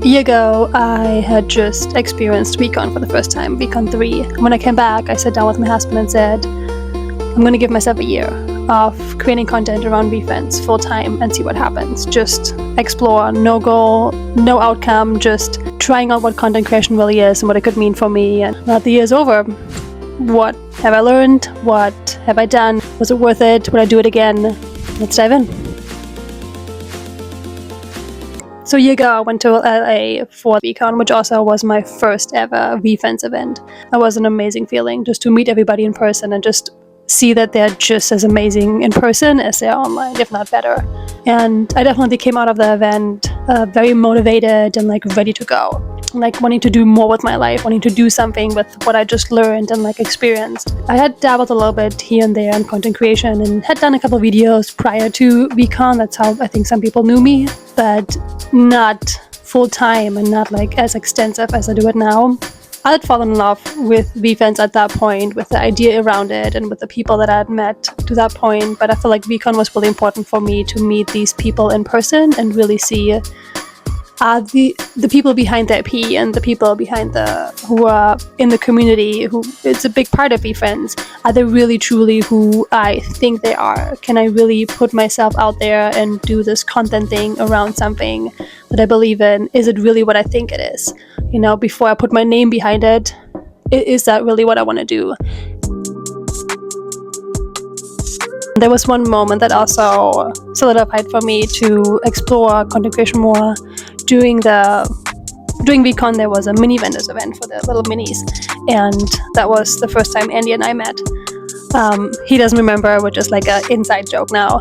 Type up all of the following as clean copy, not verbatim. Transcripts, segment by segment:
A year ago, I had just experienced VeeCon for the first time, VeeCon 3. When I came back, I sat down with my husband and said, I'm going to give myself a year of creating content around VeeFriends full time and see what happens. Just explore, no goal, no outcome, just trying out what content creation really is and what it could mean for me. And now the year's over. What have I learned? What have I done? Was it worth it? Would I do it again? Let's dive in. So a year ago, I went to LA for VeeCon, which also was my first ever VeeFriends event. That was an amazing feeling, just to meet everybody in person and just see that they're just as amazing in person as they are online, if not better. And I definitely came out of the event very motivated and ready to go. Wanting to do more with my life, wanting to do something with what I just learned and experienced. I had dabbled a little bit here and there in content creation and had done a couple videos prior to VeeCon. That's how I think some people knew me, but not full time and not as extensive as I do it now. I had fallen in love with VeeFriends at that point, with the idea around it and with the people that I had met to that point. But I feel like VeeCon was really important for me to meet these people in person and really see the people behind the IP and the people behind who are in the community, who it's a big part of VeeFriends. Are they really truly who I think they are? Can I really put myself out there and do this content thing around something that I believe in? Is it really what I think it is? Before I put my name behind it, is that really what I want to do? There was one moment that also solidified for me to explore content creation more. During VeeCon, there was a mini vendors event for the little minis, and that was the first time Andy and I met. He doesn't remember, which is an inside joke now,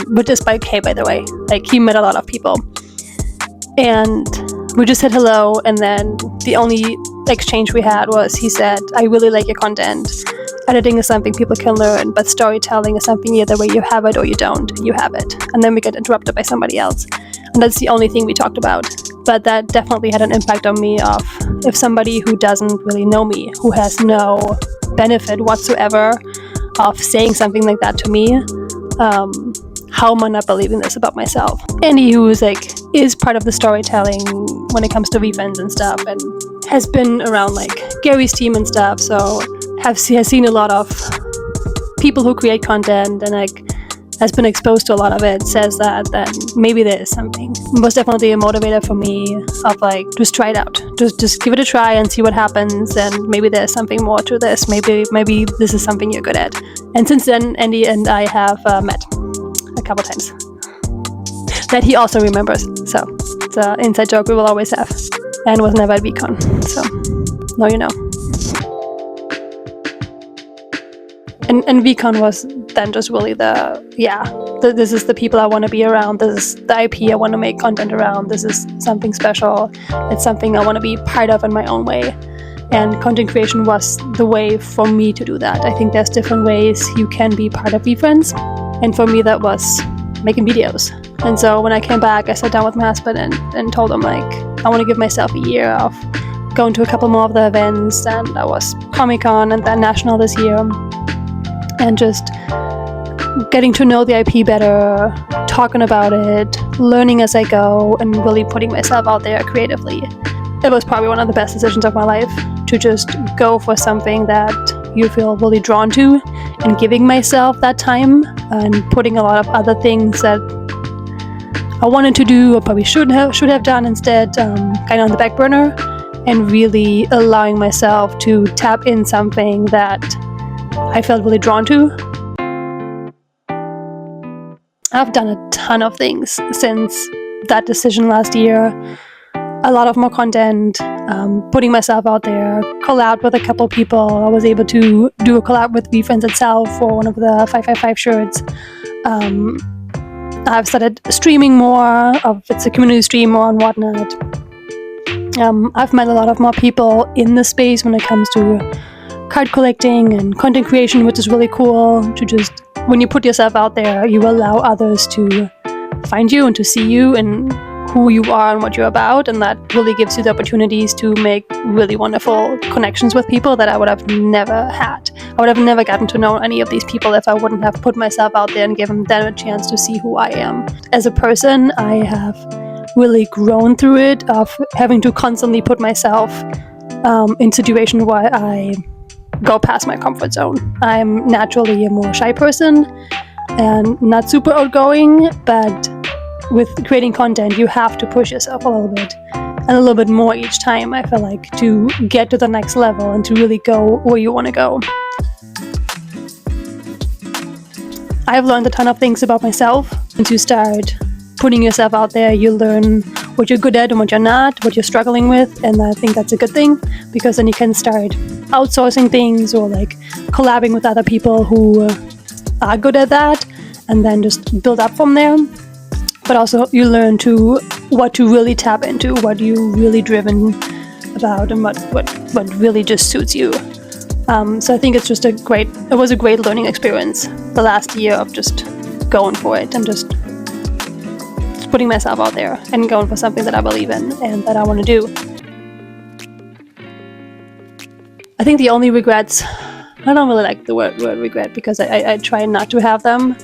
which is by Kay, by the way. He met a lot of people, and we just said hello, and then the only exchange we had was he said, I really like your content. Editing is something people can learn, but storytelling is something either way you have it or you don't, you have it. And then we get interrupted by somebody else. And that's the only thing we talked about. But that definitely had an impact on me of if somebody who doesn't really know me, who has no benefit whatsoever of saying something like that to me, how am I not believing this about myself? Andy, who is part of the storytelling when it comes to VeeFriends and stuff, and has been around Gary's team and stuff, so has seen a lot of people who create content and has been exposed to a lot of it, says that maybe there is something. It was definitely a motivator for me of just try it out. Just give it a try and see what happens, and maybe there's something more to this. Maybe this is something you're good at. And since then, Andy and I have met a couple times. That he also remembers. So it's an inside joke we will always have. And was never at VeeCon. So now you know. And VeeCon was then just really this is the people I want to be around. This is the IP I want to make content around. This is something special. It's something I want to be part of in my own way. And content creation was the way for me to do that. I think there's different ways you can be part of VeeFriends. And for me, that was making videos. And so when I came back, I sat down with my husband and told him, I want to give myself a year of going to a couple more of the events. And I was Comic-Con and then National this year. And just getting to know the IP better, talking about it, learning as I go, and really putting myself out there creatively. It was probably one of the best decisions of my life, to just go for something that you feel really drawn to, and giving myself that time and putting a lot of other things that I wanted to do or probably should have done instead kind of on the back burner, and really allowing myself to tap in something that I felt really drawn to. I've done a ton of things since that decision last year. A lot of more content, putting myself out there, collab with a couple people. I was able to do a collab with VeeFriends itself for one of the 555 shirts. I've started streaming more it's a community stream more and whatnot. I've met a lot of more people in the space when it comes to card collecting and content creation, which is really cool. To just, when you put yourself out there, you allow others to find you and to see you and who you are and what you're about, and that really gives you the opportunities to make really wonderful connections with people that I would have never had. I would have never gotten to know any of these people if I wouldn't have put myself out there and given them a chance to see who I am. As a person, I have really grown through it, of having to constantly put myself in situations where I go past my comfort zone. I'm naturally a more shy person and not super outgoing, but with creating content, you have to push yourself a little bit and a little bit more each time, I feel like, to get to the next level and to really go where you want to go. I've learned a ton of things about myself. Once you start putting yourself out there, you learn what you're good at and what you're not, what you're struggling with, and I think that's a good thing, because then you can start outsourcing things or like collabing with other people who are good at that, and then just build up from there. But also you learn what to really tap into, what you're really driven about, and what really just suits you. So I think it was a great learning experience the last year of just going for it and just putting myself out there and going for something that I believe in and that I want to do. I think the only regrets, I don't really like the word regret, because I try not to have them,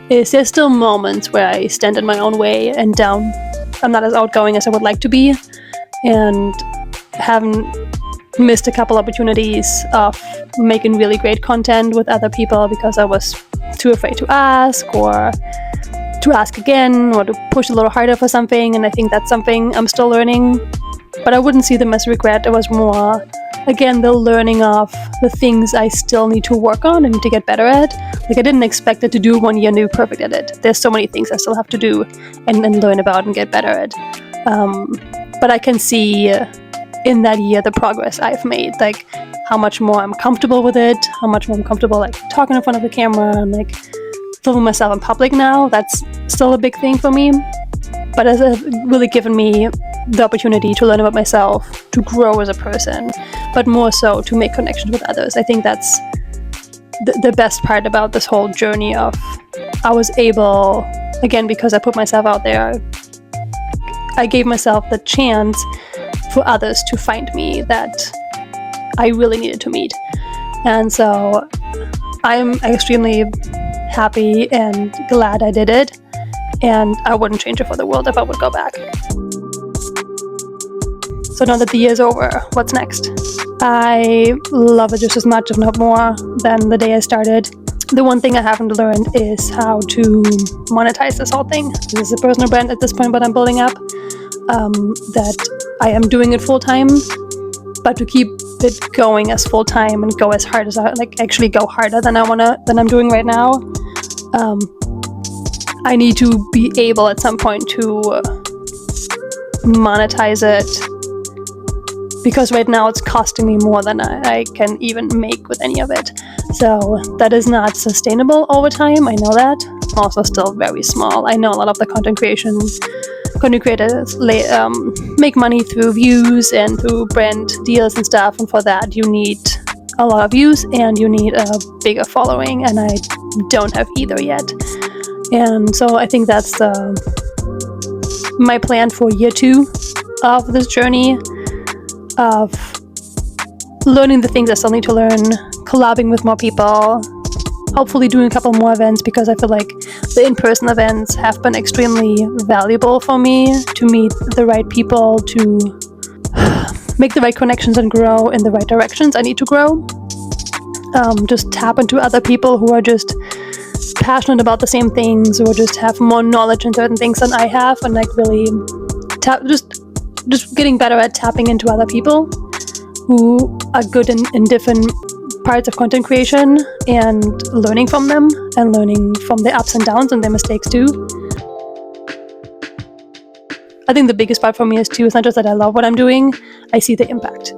is there's still moments where I stand in my own way and I'm not as outgoing as I would like to be, and haven't missed a couple opportunities of making really great content with other people because I was too afraid to ask, or to ask again, or to push a little harder for something. And I think that's something I'm still learning, but I wouldn't see them as regret. It was more, again, the learning of the things I still need to work on and to get better at. Like, I didn't expect it to do 1 year and be perfect at it. There's so many things I still have to do and learn about and get better at. But I can see in that year the progress I've made, like how much more I'm comfortable with it, how much more I'm comfortable like talking in front of the camera and like filming myself in public now. That's still a big thing for me, but it's really given me the opportunity to learn about myself, to grow as a person, but more so to make connections with others. I think that's the best part about this whole journey of I was able, again, because I put myself out there, I gave myself the chance for others to find me that I really needed to meet. And so I'm extremely happy and glad I did it, and I wouldn't change it for the world if I would go back. So now that the year's over, what's next? I love it just as much, if not more, than the day I started. The one thing I haven't learned is how to monetize this whole thing. This is a personal brand at this point, but I'm building up, that I am doing it full time, but to keep it going as full time and go as hard as actually go harder than I'm doing right now, I need to be able at some point to monetize it, because right now it's costing me more than I can even make with any of it. So that is not sustainable over time. I know that. I'm also still very small. I know a lot of the content creators make money through views and through brand deals and stuff, and for that you need a lot of views and you need a bigger following, and I don't have either yet. And so I think that's my plan for year 2 of this journey, of learning the things I still need to learn, collabing with more people, hopefully doing a couple more events, because I feel like the in-person events have been extremely valuable for me to meet the right people, to make the right connections and grow in the right directions I need to grow. Just tap into other people who are just passionate about the same things, or just have more knowledge in certain things than I have, and like really just getting better at tapping into other people who are good in different parts of content creation, and learning from them and learning from their ups and downs and their mistakes too. I think the biggest part for me is not just that I love what I'm doing, I see the impact.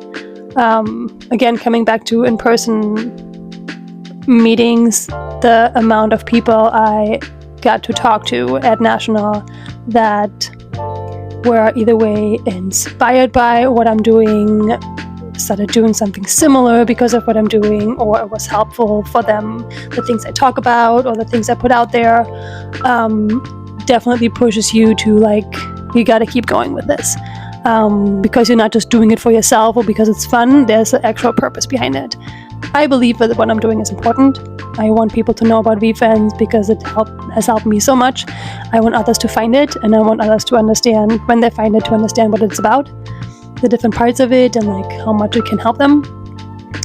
Again, coming back to in-person meetings, the amount of people I got to talk to at National that were either way inspired by what I'm doing, started doing something similar because of what I'm doing, or it was helpful for them, the things I talk about or the things I put out there, definitely pushes you to you gotta keep going with this, because you're not just doing it for yourself or because it's fun. There's an actual purpose behind it. I believe that what I'm doing is important. I want people to know about VeeFriends because it has helped me so much. I want others to find it, and I want others to understand, when they find it, to understand what it's about, the different parts of it, and like how much it can help them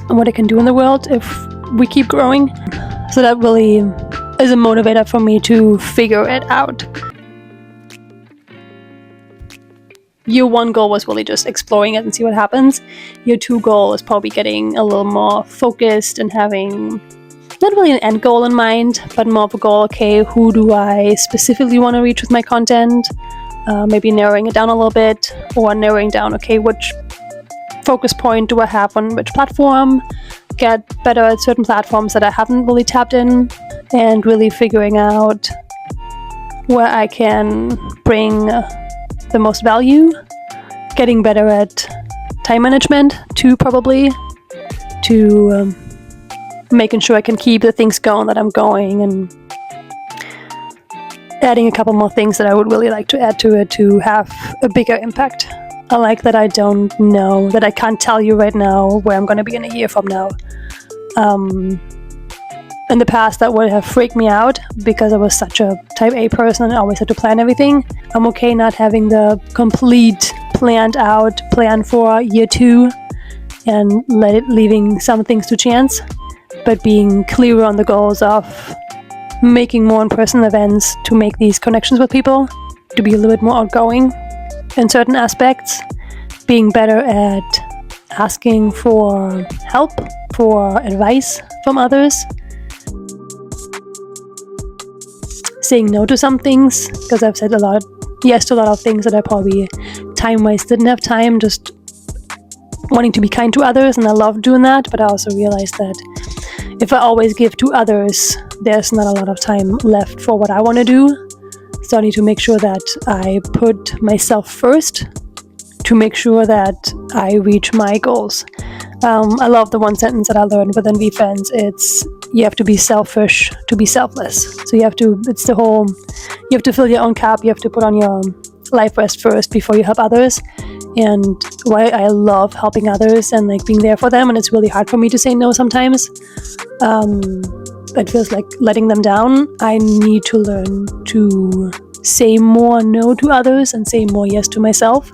and what it can do in the world if we keep growing. So that really is a motivator for me to figure it out. Year 1 goal was really just exploring it and see what happens. Year 2 goal is probably getting a little more focused and having not really an end goal in mind, but more of a goal, okay, who do I specifically want to reach with my content? Maybe narrowing it down a little bit, or narrowing down, okay, which focus point do I have on which platform? Get better at certain platforms that I haven't really tapped in, and really figuring out where I can bring the most value. Getting better at time management too, probably, to making sure I can keep the things going that I'm going, and adding a couple more things that I would really like to add to it to have a bigger impact. I like that I don't know, that I can't tell you right now where I'm going to be in a year from now. In the past, that would have freaked me out because I was such a type A person and I always had to plan everything. I'm okay not having the complete planned out plan for year 2 and leaving some things to chance, but being clearer on the goals of making more in-person events to make these connections with people, to be a little bit more outgoing in certain aspects, being better at asking for help, for advice from others, saying no to some things, because I've said yes to a lot of things that I probably time-wise didn't have time, just wanting to be kind to others, and I love doing that, but I also realized that if I always give to others, there's not a lot of time left for what I want to do. So I need to make sure that I put myself first to make sure that I reach my goals. I love the one sentence that I learned within VeeFriends. It's, you have to be selfish to be selfless. So you have to fill your own cup, you have to put on your life vest first before you help others. And why I love helping others and like being there for them, and it's really hard for me to say no sometimes. It feels like letting them down. I need to learn to say more no to others and say more yes to myself,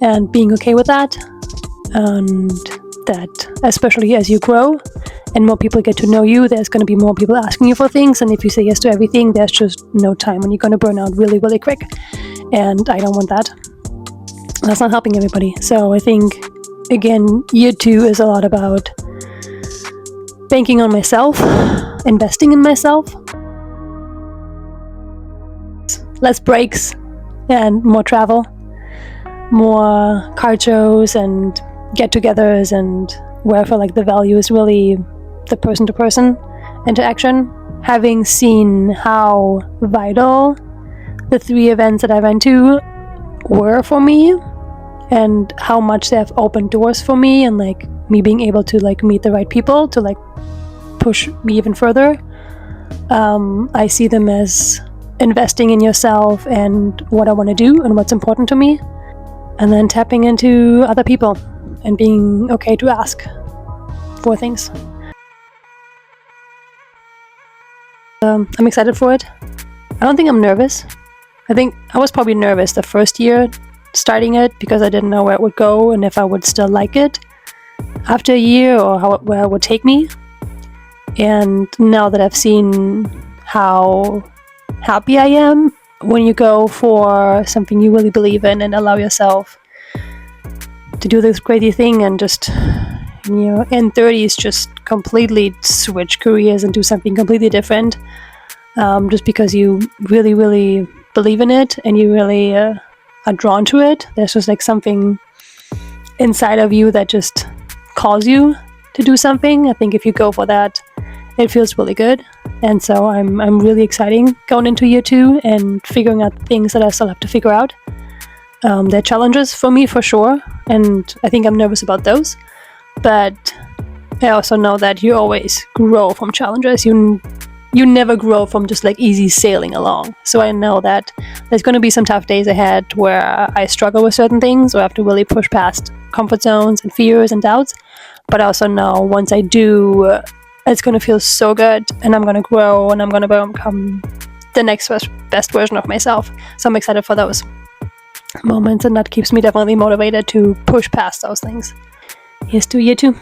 and being okay with that. And that, especially as you grow and more people get to know you, there's going to be more people asking you for things, and if you say yes to everything, there's just no time, and you're going to burn out really, really quick. And I don't want that. That's not helping everybody. So I think, again, year 2 is a lot about banking on myself, investing in myself, less breaks and more travel, more card shows and get-togethers, and where I feel like the value is really the person-to-person interaction. Having seen how vital the 3 events that I went to were for me, and how much they have opened doors for me, and like me being able to like meet the right people to like push me even further. I see them as investing in yourself and what I want to do and what's important to me, and then tapping into other people and being okay to ask for things. I'm excited for it. I don't think I'm nervous. I think I was probably nervous the first year starting it because I didn't know where it would go and if I would still like it after a year, or where it would take me. And now that I've seen how happy I am when you go for something you really believe in and allow yourself to do this crazy thing, and just, in 30s just completely switch careers and do something completely different, just because you really, really believe in it and you really are drawn to it. There's just like something inside of you that just calls you to do something. I think if you go for that, it feels really good. And so I'm really excited going into year 2 and figuring out things that I still have to figure out. There are challenges for me for sure, and I think I'm nervous about those, but I also know that you always grow from challenges. You never grow from just like easy sailing along. So I know that there's going to be some tough days ahead where I struggle with certain things, or have to really push past comfort zones and fears and doubts. But I also know once I do, it's going to feel so good, and I'm going to grow, and I'm going to become the next best version of myself. So I'm excited for those moments, and that keeps me definitely motivated to push past those things. Here's to you too.